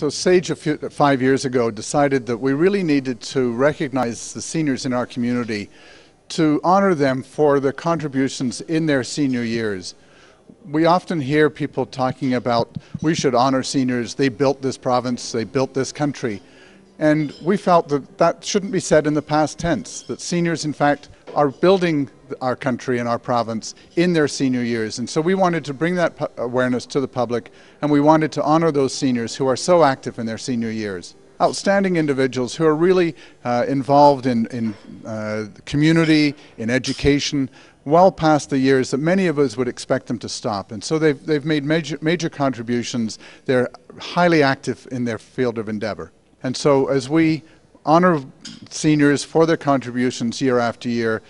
So SAGE 5 years ago decided that we really needed to recognize the seniors in our community, to honor them for their contributions in their senior years. We often hear people talking about we should honor seniors, they built this province, they built this country. And we felt that that shouldn't be said in the past tense, that seniors in fact are building our country and our province in their senior years. And so we wanted to bring that awareness to the public, and we wanted to honor those seniors who are so active in their senior years. Outstanding individuals who are really involved in community, in education, well past the years that many of us would expect them to stop. And so they've made major contributions. They're highly active in their field of endeavor. And so as we honor seniors for their contributions year after year,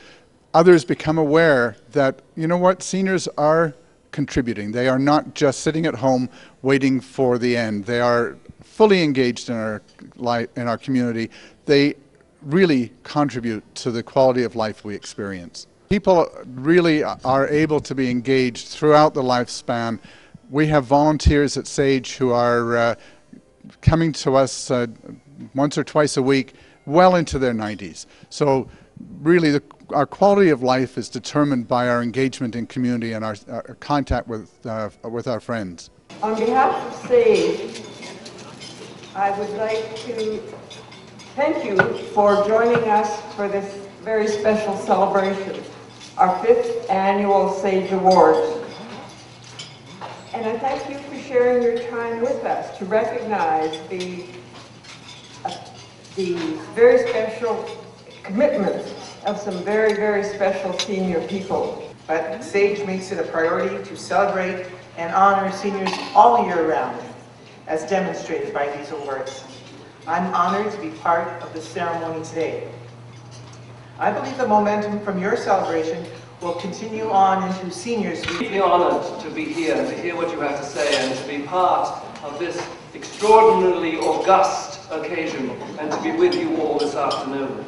others become aware that, you know what, seniors are contributing. They are not just sitting at home waiting for the end. They are fully engaged in our life, in our community. They really contribute to the quality of life we experience. People really are able to be engaged throughout the lifespan. We have volunteers at SAGE who are coming to us once or twice a week, well into their 90s. So really our quality of life is determined by our engagement in community and our contact with our friends. On behalf of SAGE, I would like to thank you for joining us for this very special celebration, our 5th annual SAGE Awards. And I thank you for sharing your time with us to recognize the very special commitment of some very, very special senior people. But SAGE makes it a priority to celebrate and honor seniors all year round, as demonstrated by these awards. I'm honored to be part of the ceremony today. I believe the momentum from your celebration will continue on into Seniors Week. I'm deeply honored to be here, to hear what you have to say, and to be part of this extraordinarily august occasion, and to be with you all this afternoon.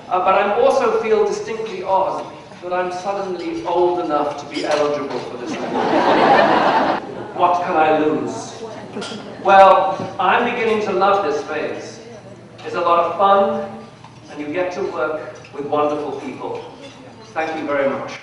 But I also feel distinctly odd that I'm suddenly old enough to be eligible for this award. What can I lose? Well, I'm beginning to love this phase. It's a lot of fun, and you get to work with wonderful people. Thank you very much.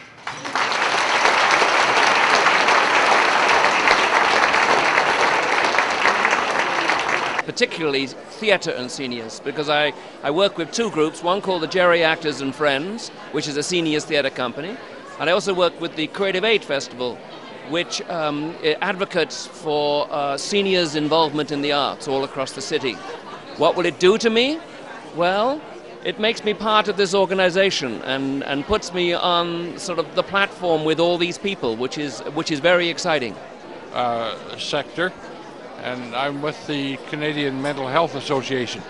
Particularly theatre and seniors, because I work with two groups, one called the Jerry Actors and Friends, which is a seniors theatre company, and I also work with the Creative Aid Festival, which advocates for seniors' involvement in the arts all across the city. What will it do to me? Well, it makes me part of this organization and puts me on sort of the platform with all these people, which is very exciting. Sector. And I'm with the Canadian Mental Health Association.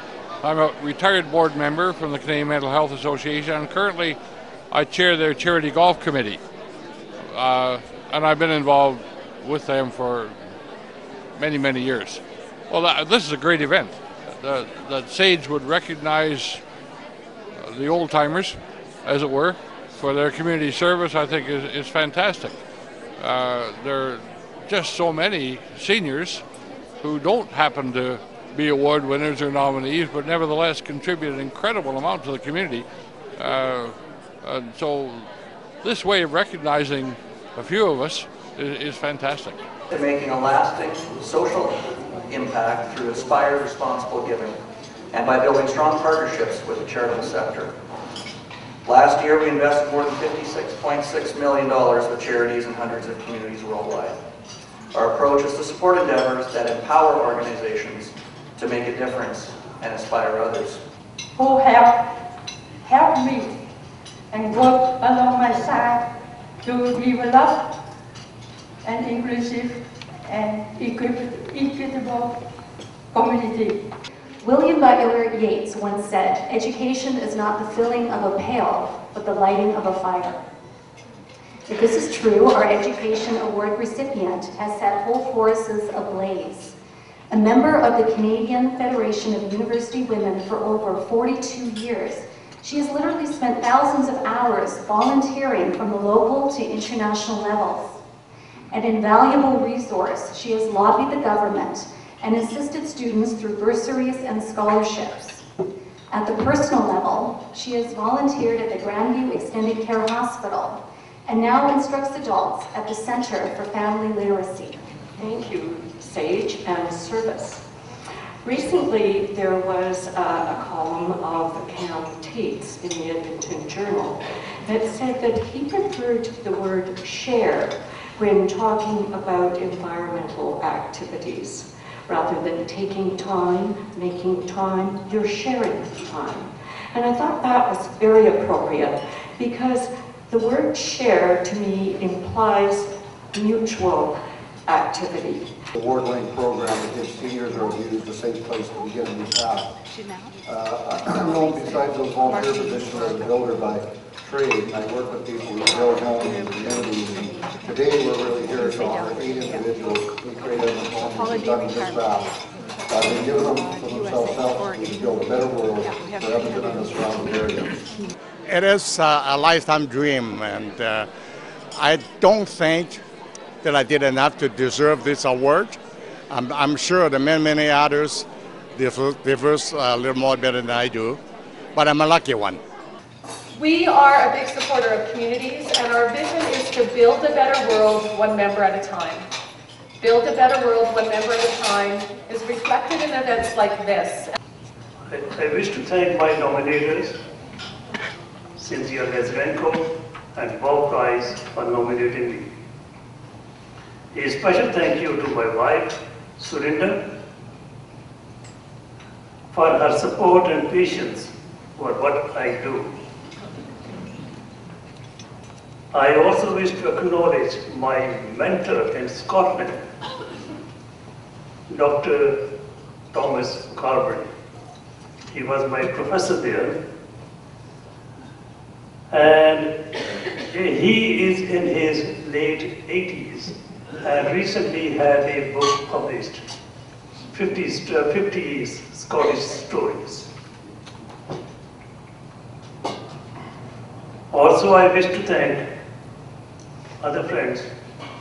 I'm a retired board member from the Canadian Mental Health Association, and currently I chair their charity golf committee. And I've been involved with them for many, many years. Well, this is a great event. That SAGE would recognize the old-timers, as it were, for their community service, I think is fantastic. There are just so many seniors who don't happen to be award winners or nominees, but nevertheless contribute an incredible amount to the community. And so this way of recognizing a few of us is fantastic. Making a lasting social impact through inspired responsible giving and by building strong partnerships with the charitable sector. Last year we invested more than $56.6 million with charities in hundreds of communities worldwide. Our approach is to support endeavors that empower organizations to make a difference and inspire others. Who have helped me and worked along my side to develop an inclusive and equitable community. William Butler Yeats once said, "Education is not the filling of a pail, but the lighting of a fire." If this is true, our Education Award recipient has set whole forests ablaze. A member of the Canadian Federation of University Women for over 42 years, she has literally spent thousands of hours volunteering from the local to international levels. An invaluable resource, she has lobbied the government and assisted students through bursaries and scholarships. At the personal level, she has volunteered at the Grandview Extended Care Hospital and now instructs adults at the Center for Family Literacy. Thank you, Sage and SERVUS. Recently, there was a column of Cam Tate's in the Edmonton Journal that said that he preferred the word share when talking about environmental activities. Rather than taking time, making time, you're sharing time. And I thought that was very appropriate because the word share to me implies mutual activity. The award-winning program that gives seniors or youth a safe place to begin a new path. I'm known, besides those volunteer positions, as a builder by trade, and I work with people who build homes and communities. And today we're really here to honor 8 individuals who created a home and done just that. They've given them for themselves out to build a better world for Edmonton and the surrounding area. It is a lifetime dream, and I don't think that I did enough to deserve this award. I'm sure that many others deserve a little more better than I do, but I'm a lucky one. We are a big supporter of communities, and our vision is to build a better world one member at a time. Build a better world one member at a time is reflected in events like this. I wish to thank my nominators, Cynthia Lesrenko and Bob Price, for nominating me. A special thank you to my wife, Surinder, for her support and patience for what I do. I also wish to acknowledge my mentor in Scotland, Dr. Thomas Carberry. He was my professor there, and he is in his late 80s and recently had a book published, 50 Scottish Stories. Also, I wish to thank other friends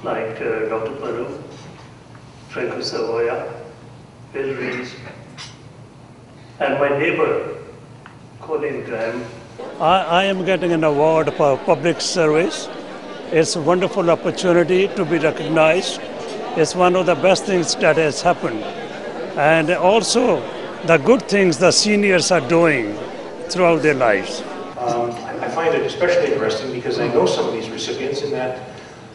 like Dr. Panu, Franco Savoya, Bill Rees, and my neighbor, Colin Graham. I am getting an award for public service. It's a wonderful opportunity to be recognized. It's one of the best things that has happened. And also the good things the seniors are doing throughout their lives. I find it especially interesting because I know some of these recipients in that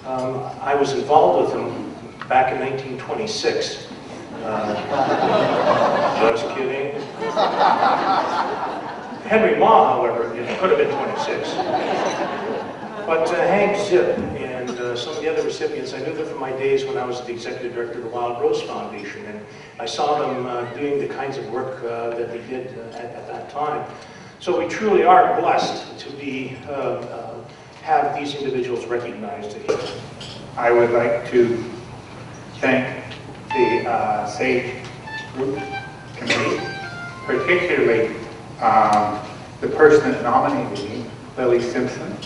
I was involved with them back in 1926. Just kidding. Henry Ma, however, it could have been 26. But Hank Zip and some of the other recipients, I knew them from my days when I was the executive director of the Wild Rose Foundation, and I saw them doing the kinds of work that they did at that time. So we truly are blessed to be have these individuals recognized here. I would like to thank the SAGE Group Committee, particularly the person that nominated me, Lily Simpson,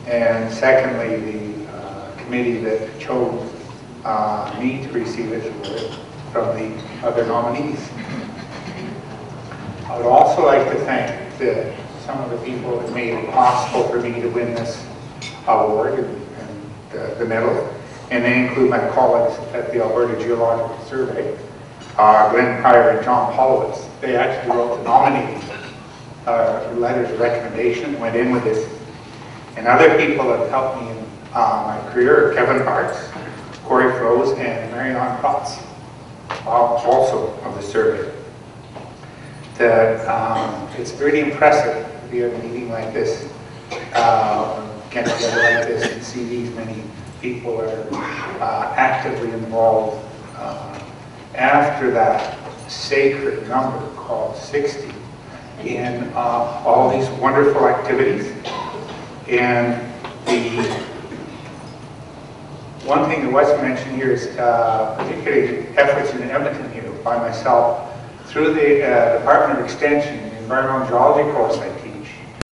and secondly the committee that chose me to receive this award from the other nominees. I would also like to thank some of the people that made it possible for me to win this award and the medal, and they include my colleagues at the Alberta Geological Survey, Glenn Pryor and John Hollowitz. They actually wrote the nominating letters of recommendation, went in with this. And other people that have helped me in my career are Kevin Hartz, Corey Froese, and Marianne Potts, also of the survey. It's really impressive to be at a meeting like this, get together like this and see these many people are actively involved after that sacred number called 60 in all these wonderful activities. And the one thing that wasn't mentioned here is particularly efforts in Edmonton here by myself through the Department of Extension, the Environmental Geology course I